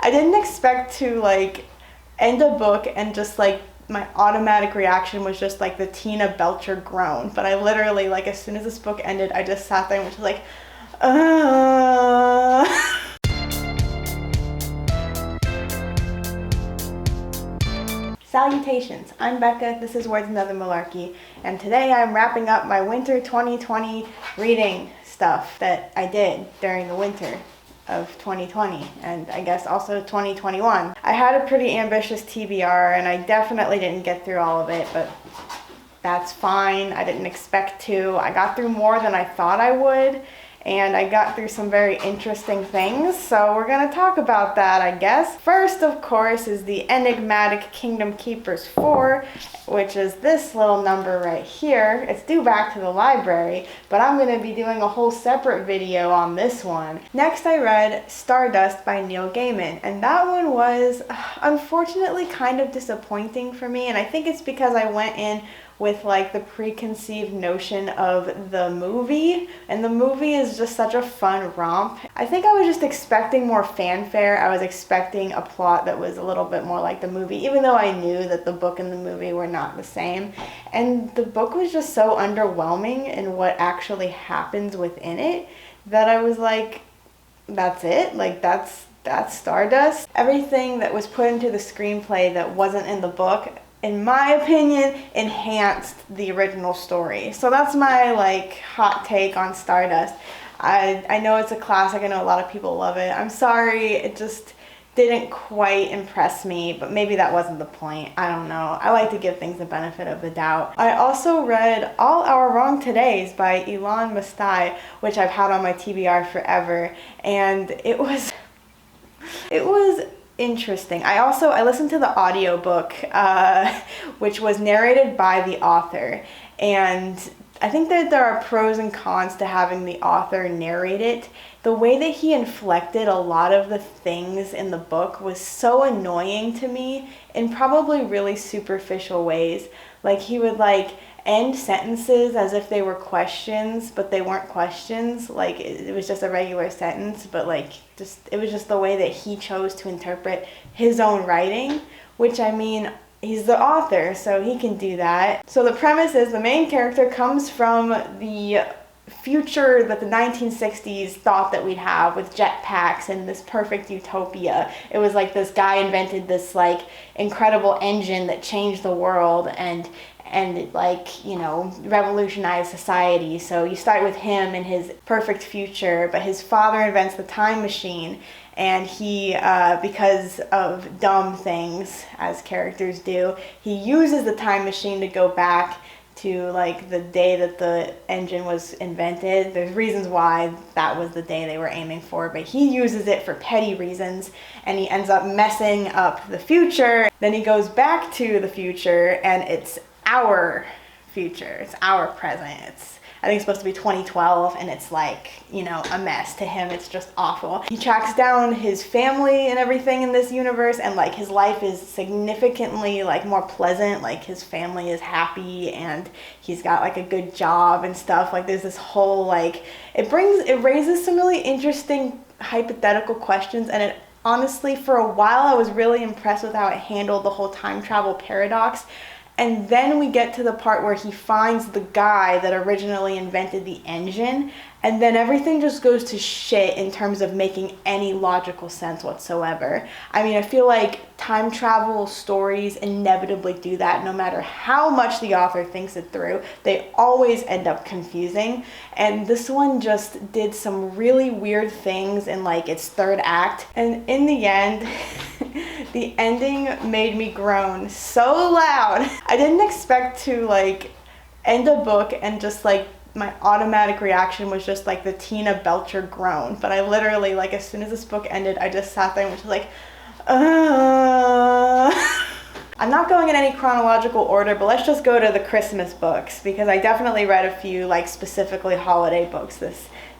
I didn't expect to like end a book and just like my automatic reaction was just like the Tina Belcher groan. But I literally, like, as soon as this book ended, I just sat there and was just like, Salutations, I'm Becca, this is Words Another Malarkey, and today I'm wrapping up my winter 2020 reading stuff that I did during the winter of 2020 and I guess also 2021. I had a pretty ambitious TBR and I definitely didn't get through all of it, but that's fine. I didn't expect to. I got through more than I thought I would, and I got through some very interesting things, so we're gonna talk about that, I guess. First, of course, is the enigmatic Kingdom Keepers 4, which is this little number right here. It's due back to the library, but I'm gonna be doing a whole separate video on this one. Next, I read Stardust by Neil Gaiman, and that one was unfortunately kind of disappointing for me, and I think it's because I went in with like the preconceived notion of the movie, and the movie is just such a fun romp. I think I was just expecting more fanfare. I was expecting a plot that was a little bit more like the movie, even though I knew that the book and the movie were not the same. And the book was just so underwhelming in what actually happens within it that I was like, that's it? Like that's Stardust? Everything that was put into the screenplay that wasn't in the book, in my opinion, enhanced the original story. So that's my like hot take on Stardust. I know it's a classic. I know a lot of people love it. I'm sorry, it just didn't quite impress me, but maybe that wasn't the point. I don't know. I like to give things the benefit of the doubt. I also read All Our Wrong Todays by Ilan Mastai, which I've had on my TBR forever, and it was interesting. I listened to the audiobook, which was narrated by the author, and I think that there are pros and cons to having the author narrate it. The way that he inflected a lot of the things in the book was so annoying to me in probably really superficial ways. Like he would like end sentences as if they were questions, but they weren't questions. Like it was just a regular sentence, but like it was just the way that he chose to interpret his own writing, which I mean, he's the author, so he can do that. So the premise is the main character comes from the future that the 1960s thought that we'd have with jetpacks and this perfect utopia. It was like this guy invented this like incredible engine that changed the world and like, you know, revolutionized society. So you start with him and his perfect future, but his father invents the time machine, and he, because of dumb things, as characters do, he uses the time machine to go back to like the day that the engine was invented. There's reasons why that was the day they were aiming for, but he uses it for petty reasons, and he ends up messing up the future. Then he goes back to the future, and it's our future, it's our present. I think it's supposed to be 2012, and it's like, you know, a mess. To him, it's just awful. He tracks down his family and everything in this universe, and like his life is significantly like more pleasant. Like his family is happy, and he's got like a good job and stuff. Like there's this whole like, it raises some really interesting hypothetical questions, and it honestly, for a while, I was really impressed with how it handled the whole time travel paradox. And then we get to the part where he finds the guy that originally invented the engine, and then everything just goes to shit in terms of making any logical sense whatsoever. I mean, I feel like time travel stories inevitably do that. No matter how much the author thinks it through, they always end up confusing. And this one just did some really weird things in like its third act. And in the end, the ending made me groan so loud. I didn't expect to like end a book and just like my automatic reaction was just like the Tina Belcher groan. But I literally, like, as soon as this book ended, I just sat there and was like, I'm not going in any chronological order, but let's just go to the Christmas books, because I definitely read a few like specifically holiday books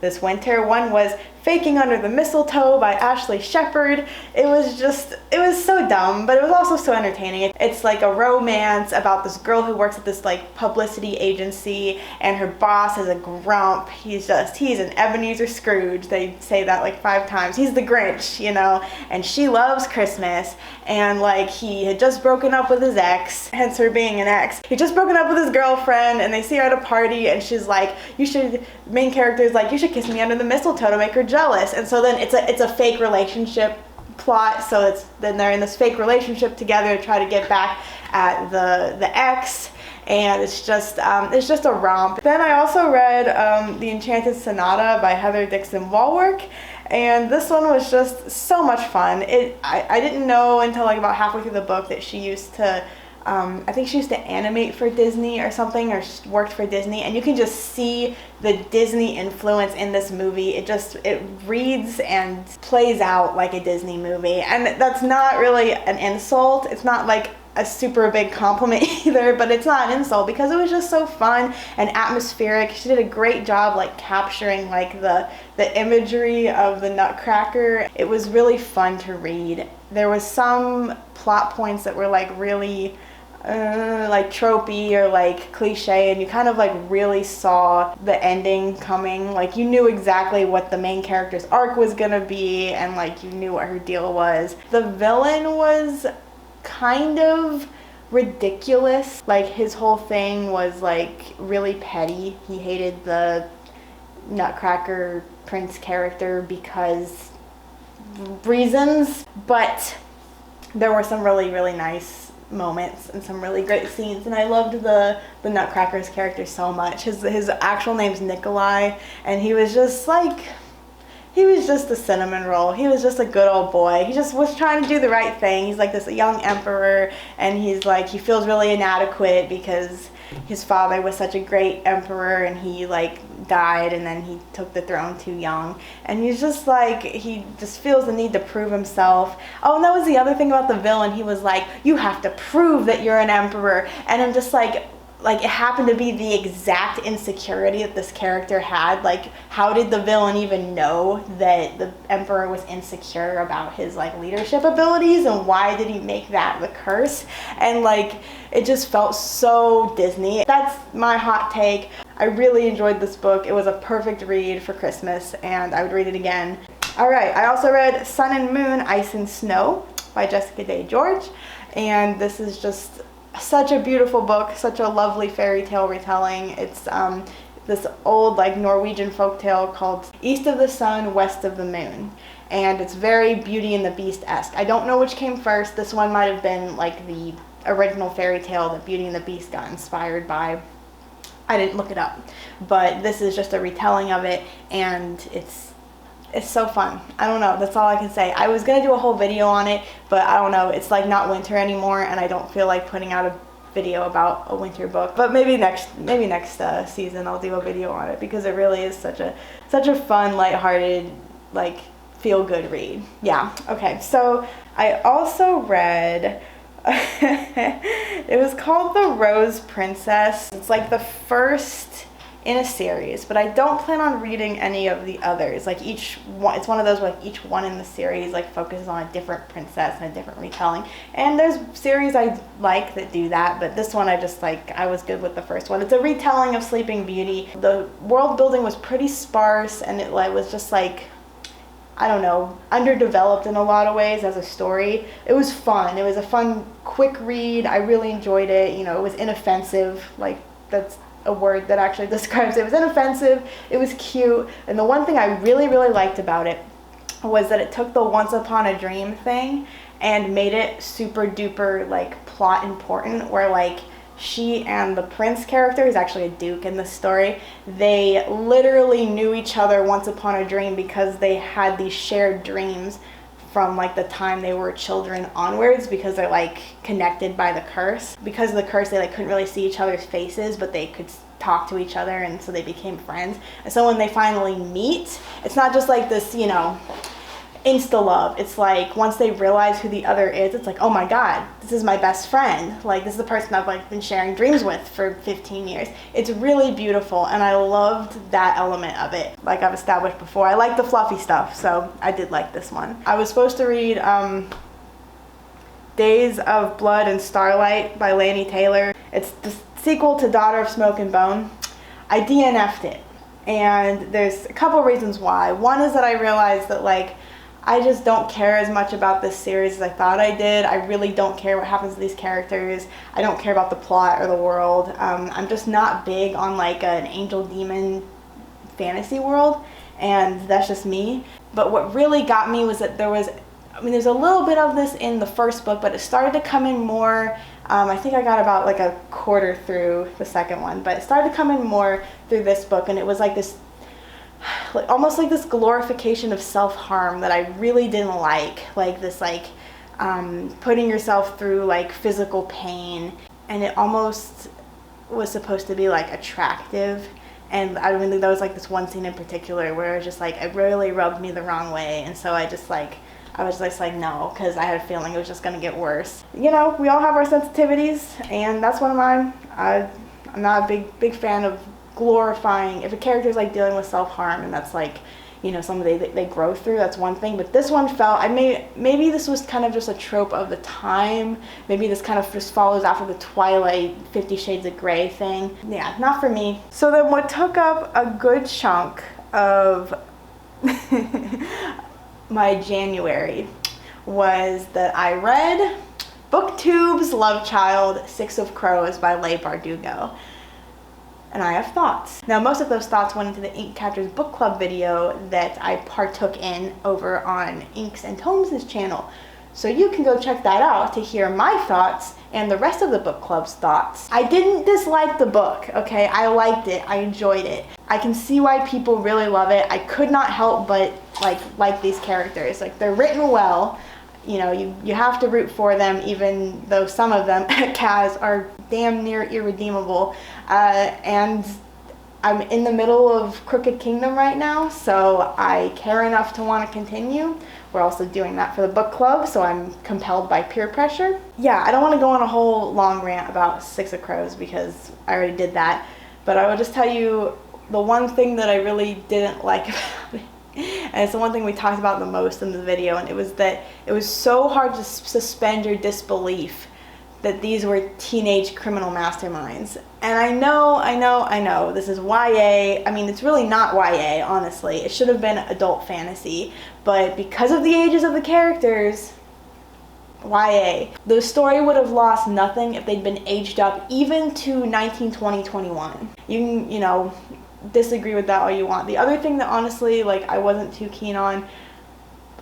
this winter. One was Faking Under the Mistletoe by Ashley Shepherd. It was so dumb, but it was also so entertaining. It's like a romance about this girl who works at this like publicity agency, and her boss is a grump. He's an Ebenezer Scrooge. They say that like 5 times. He's the Grinch, you know, and she loves Christmas, and like he had just broken up with his ex, hence her being an ex. He'd just broken up with his girlfriend, and they see her at a party, and she's like, main character is like, you should kiss me under the mistletoe to make her jealous. And so then it's a fake relationship plot. So then they're in this fake relationship together to try to get back at the ex, and it's just a romp. Then I also read The Enchanted Sonata by Heather Dixon Walwork, and this one was just so much fun. I didn't know until like about halfway through the book that she used to I think she used to animate for Disney or something, or worked for Disney, and you can just see the Disney influence in this movie. It reads and plays out like a Disney movie, and that's not really an insult. It's not like a super big compliment either, but it's not an insult because it was just so fun and atmospheric. She did a great job like capturing like the imagery of the Nutcracker. It was really fun to read. There was some plot points that were like really like tropey or like cliche, and you kind of like really saw the ending coming. Like you knew exactly what the main character's arc was gonna be, and like you knew what her deal was. The villain was kind of ridiculous. Like his whole thing was like really petty. He hated the Nutcracker Prince character because reasons, but there were some really, really nice moments and some really great scenes, and I loved the Nutcracker's character so much. His actual name's Nikolai, and he was just a cinnamon roll. He was just a good old boy. He just was trying to do the right thing. He's like this young emperor, and he's like, he feels really inadequate because his father was such a great emperor, and he like died, and then he took the throne too young, and he's just like, he just feels the need to prove himself. Oh, and that was the other thing about the villain. He was like, you have to prove that you're an emperor, and I'm just like it happened to be the exact insecurity that this character had. Like, how did the villain even know that the emperor was insecure about his like leadership abilities, and why did he make that the curse? And like, it just felt so Disney. That's my hot take. I really enjoyed this book. It was a perfect read for Christmas, and I would read it again. All right, I also read Sun and Moon, Ice and Snow by Jessica Day George, and this is just such a beautiful book, such a lovely fairy tale retelling. It's this old like Norwegian folktale called East of the Sun, West of the Moon, and it's very Beauty and the Beast-esque. I don't know which came first. This one might have been like the original fairy tale that Beauty and the Beast got inspired by. I didn't look it up, but this is just a retelling of it, and it's so fun. I don't know, that's all I can say. I was gonna do a whole video on it, but I don't know, it's like not winter anymore, and I don't feel like putting out a video about a winter book. But maybe next season I'll do a video on it, because it really is such a fun, lighthearted, like feel-good read. Yeah, okay, so I also read it was called The Rose Princess. It's like the first in a series, but I don't plan on reading any of the others. Like each one, it's one of those where like each one in the series like focuses on a different princess and a different retelling. And there's series I like that do that, but this one I was good with the first one. It's a retelling of Sleeping Beauty. The world building was pretty sparse, and it was just like, I don't know, underdeveloped in a lot of ways as a story. It was fun. It was a fun, quick read. I really enjoyed it. You know, it was inoffensive. Like, that's a word that actually describes it. It was inoffensive. It was cute. And the one thing I really, really liked about it was that it took the Once Upon a Dream thing and made it super duper, like, plot important, where, like, she and the prince character, who's actually a duke in this story, they literally knew each other once upon a dream because they had these shared dreams from like the time they were children onwards, because they're like connected by the curse. Because of the curse, they like couldn't really see each other's faces, but they could talk to each other, and so they became friends. And so when they finally meet, it's not just like this, you know, insta love. It's like once they realize who the other is, it's like, oh my god, this is my best friend. Like, this is the person I've like been sharing dreams with for 15 years. It's really beautiful, and I loved that element of it. Like I've established before, I like the fluffy stuff, so I did like this one. I was supposed to read Days of Blood and Starlight by Laini Taylor. It's the sequel to Daughter of Smoke and Bone. I DNF'd it, and there's a couple reasons why. One is that I realized that like I just don't care as much about this series as I thought I did. I really don't care what happens to these characters. I don't care about the plot or the world. I'm just not big on like an angel demon fantasy world, and that's just me. But what really got me was that there's a little bit of this in the first book, but it started to come in more. I think I got about like a quarter through the second one, but it started to come in more through this book, and it was like this, almost like this glorification of self-harm that I really didn't like this like putting yourself through like physical pain, and it almost was supposed to be like attractive. And I really, there was like this one scene in particular where it was just like, it really rubbed me the wrong way, and so I was just like, no, because I had a feeling it was just going to get worse. You know, we all have our sensitivities, and that's one of mine. I'm not a big fan of glorifying, if a character is like dealing with self-harm, and that's like, you know, something they grow through, that's one thing. But this one felt, maybe this was kind of just a trope of the time. Maybe this kind of just follows after the Twilight 50 Shades of Grey thing. Yeah, not for me. So then what took up a good chunk of my January was that I read BookTube's love child, Six of Crows by Leigh Bardugo. And I have thoughts. Now, most of those thoughts went into the Ink Catchers Book Club video that I partook in over on Inks and Tomes' channel. So you can go check that out to hear my thoughts and the rest of the book club's thoughts. I didn't dislike the book, okay? I liked it, I enjoyed it. I can see why people really love it. I could not help but like these characters. Like, they're written well. You know, you have to root for them, even though some of them, Kaz, are damn near irredeemable. And I'm in the middle of Crooked Kingdom right now, so I care enough to want to continue. We're also doing that for the book club, so I'm compelled by peer pressure. Yeah, I don't want to go on a whole long rant about Six of Crows because I already did that, but I will just tell you the one thing that I really didn't like about it. And it's the one thing we talked about the most in the video, and it was that it was so hard to suspend your disbelief that these were teenage criminal masterminds. And I know, this is YA. I mean, it's really not YA, honestly. It should have been adult fantasy, but because of the ages of the characters, YA. The story would have lost nothing if they'd been aged up even to 19, 20, 21. You can, you know, disagree with that all you want. The other thing that honestly, like, I wasn't too keen on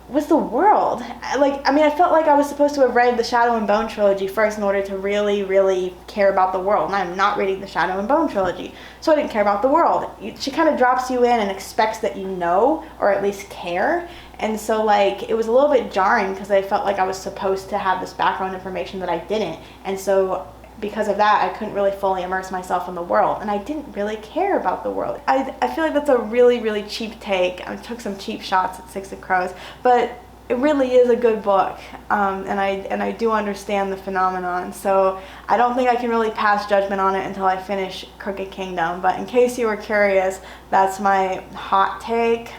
was the world. I felt like I was supposed to have read the Shadow and Bone trilogy first in order to really, really care about the world. And I'm not reading the Shadow and Bone trilogy, so I didn't care about the world. She kind of drops you in and expects that you know, or at least care. And so, like, it was a little bit jarring because I felt like I was supposed to have this background information that I didn't. And so, because of that, I couldn't really fully immerse myself in the world, and I didn't really care about the world. I feel like that's a really, really cheap take. I took some cheap shots at Six of Crows, but it really is a good book, and I do understand the phenomenon, so I don't think I can really pass judgment on it until I finish Crooked Kingdom. But in case you were curious, that's my hot take.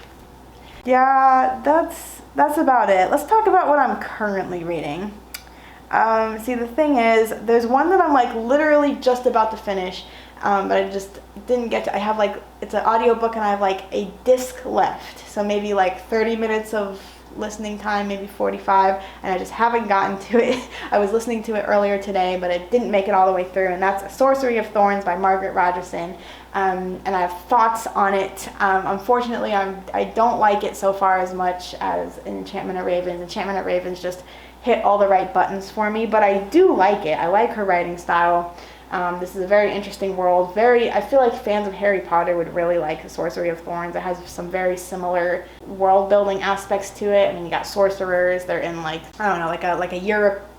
Yeah, that's about it. Let's talk about what I'm currently reading. See, the thing is, there's one that I'm like literally just about to finish, but I just didn't get to. I have like, it's an audiobook and I have like a disc left, so maybe like 30 minutes of listening time, maybe 45, and I just haven't gotten to it. I was listening to it earlier today, but it didn't make it all the way through, and that's Sorcery of Thorns by Margaret Rogerson, and I have thoughts on it. Unfortunately, I don't like it so far as much as Enchantment of Ravens. Enchantment of Ravens just hit all the right buttons for me, but I do like it. I like her writing style. This is a very interesting world. I feel like fans of Harry Potter would really like the Sorcery of Thorns. It has some very similar world building aspects to it. I mean, you got sorcerers. They're in like, I don't know, like a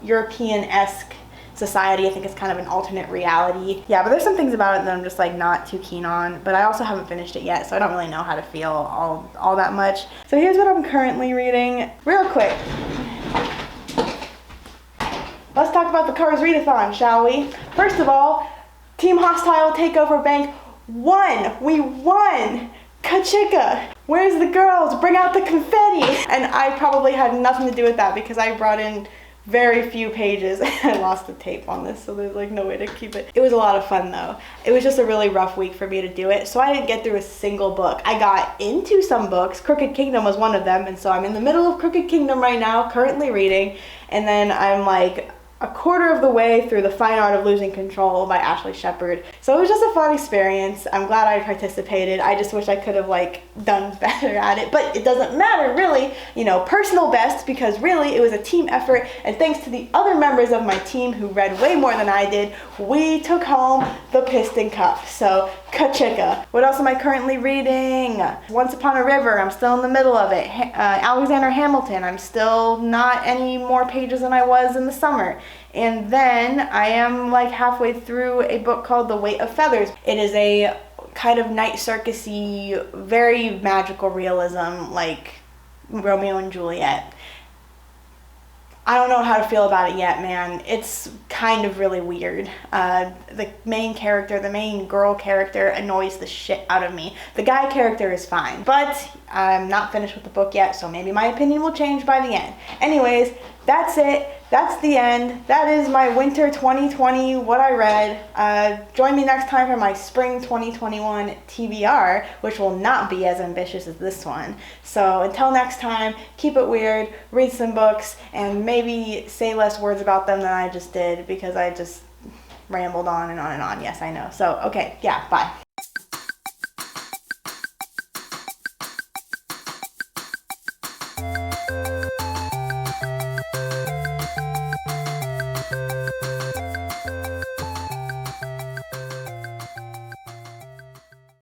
European-esque society. I think it's kind of an alternate reality. Yeah, but there's some things about it that I'm just like not too keen on, but I also haven't finished it yet, so I don't really know how to feel all that much. So here's what I'm currently reading. Real quick, let's talk about the Cars readathon, shall we? First of all, Team Hostile Takeover Bank won! We won! Kachika! Where's the girls? Bring out the confetti! And I probably had nothing to do with that because I brought in very few pages and I lost the tape on this, so there's like no way to keep it. It was a lot of fun though. It was just a really rough week for me to do it, so I didn't get through a single book. I got into some books. Crooked Kingdom was one of them, and so I'm in the middle of Crooked Kingdom right now, currently reading, and then I'm like a quarter of the way through The Fine Art of Losing Control by Ashley Shepard. So it was just a fun experience. I'm glad I participated. I just wish I could have like done better at it, but it doesn't matter really, you know, personal best, because really it was a team effort, and thanks to the other members of my team who read way more than I did, we took home the Piston Cup. So Kachika. What else am I currently reading? Once Upon a River, I'm still in the middle of it. Alexander Hamilton, I'm still not any more pages than I was in the summer. And then I am like halfway through a book called The Weight of Feathers. It is a kind of night circus-y, very magical realism, like Romeo and Juliet. I don't know how to feel about it yet, man. It's kind of really weird. The main character, the main girl character, annoys the shit out of me. The guy character is fine, but I'm not finished with the book yet, so maybe my opinion will change by the end. Anyways, that's it. That's the end. That is my winter 2020, what I read. Join me next time for my spring 2021 TBR, which will not be as ambitious as this one. So until next time, keep it weird, read some books, and maybe say less words about them than I just did, because I just rambled on and on and on. Yes, I know. So, okay, yeah, bye.